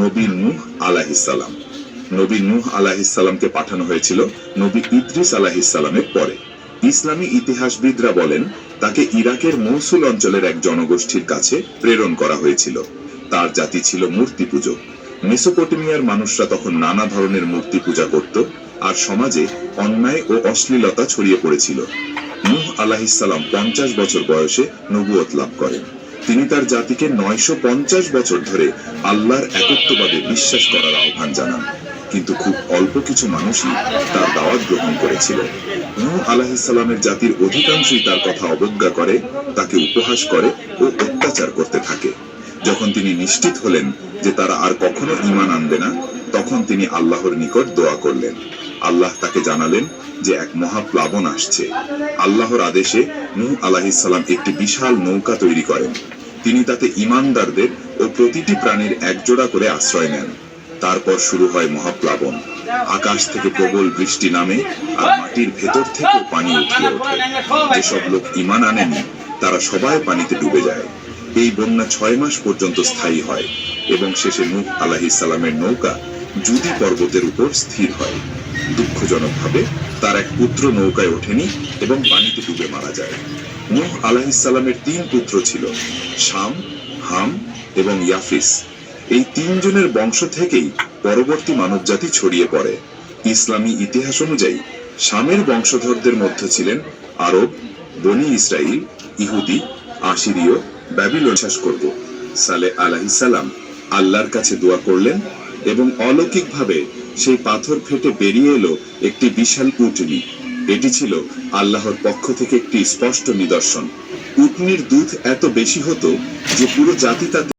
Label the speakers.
Speaker 1: নবী নূহ আলাইহিস সালাম। নবী নূহ আলাইহিস সালামকে পাঠানো হয়েছিল নবী ইদ্রিস আলাইহিস সালামের পরে। ইসলামী ইতিহাসবিদরা বলেন তাকে ইরাকের মৌসুল অঞ্চলের এক জনগোষ্ঠীর কাছে প্রেরণ করা হয়েছিল। তার জাতি ছিল মূর্তি পূজক। মেসোপটেমিয়ার মানুষরা তখন নানা ধরনের মূর্তি পূজা করত, আর সমাজে অন্যায় ও অশ্লীলতা ছড়িয়ে পড়েছিল। নূহ আলাইহিস সালাম 50 বছর বয়সে নবুয়ত লাভ করেন। তিনি তার জাতিকে 950 বছর ধরে আল্লাহর একত্ববাদে বিশ্বাস করার আহ্বান জানান, কিন্তু খুব অল্প কিছু মানুষই তার দাওয়াত গ্রহণ করেছিল। নূহ আলাইহিস সালামের জাতির অধিকাংশই তার কথা অবজ্ঞা করে, তাকে উপহাস করে ও অত্যাচার করতে থাকে। যখন তিনি নিশ্চিত হলেন যে তারা আর কখনো ঈমান আনবে না, তখন তিনি আল্লাহর নিকট দোয়া করলেন। আল্লাহ তাকে জানালেন যে এক মহাপ্লাবন আসছে। আল্লাহর আদেশে নূহ আলাইহিস সালাম একটি বিশাল নৌকা তৈরি করেন। তিনি তাতে ঈমানদারদের ও প্রতিটি প্রাণীর একজোড়া করে আশ্রয় নেন। তারপর শুরু হয় মহাপ্লাবন। আকাশ থেকে প্রবল বৃষ্টি নামে, আর মাটির ভেতর থেকে পানি উঠিয়ে ওঠে। যেসব লোক ঈমান আনেনি তারা সবাই পানিতে ডুবে যায়। এই বন্যা 6 মাস পর্যন্ত স্থায়ী হয় এবং শেষে নূহ আলাইহিস সালামের নৌকা জুদি পর্বতের উপর স্থির হয়। দুঃখজনকভাবে তার এক পুত্র নৌকায় ওঠেনি এবং পানিতে ডুবে মারা যায়। নূহ আলাইহিস সালামের 3 পুত্র ছিল, শাম, হাম এবং ইয়াফিস। এই 3 জনের বংশ থেকেই পরবর্তী মানবজাতি ছড়িয়ে পড়ে। ইসলামী ইতিহাস অনুযায়ী শামের বংশধরদের মধ্যে ছিলেন আরব, বনি ইসরাইল, ইহুদি, আশিরীয়, ব্যাবিলন। বিশ্বাস করব সালেহ আলাইহিস সালাম আল্লাহর কাছে দোয়া করলেন এবং অলৌকিকভাবে সেই পাথর ফেটে বেরিয়ে এলো একটি বিশাল উটনী। এটি ছিল আল্লাহর পক্ষ থেকে একটি স্পষ্ট নিদর্শন। উটনীর দুধ এত বেশি হতো যে পুরো জাতি তাতে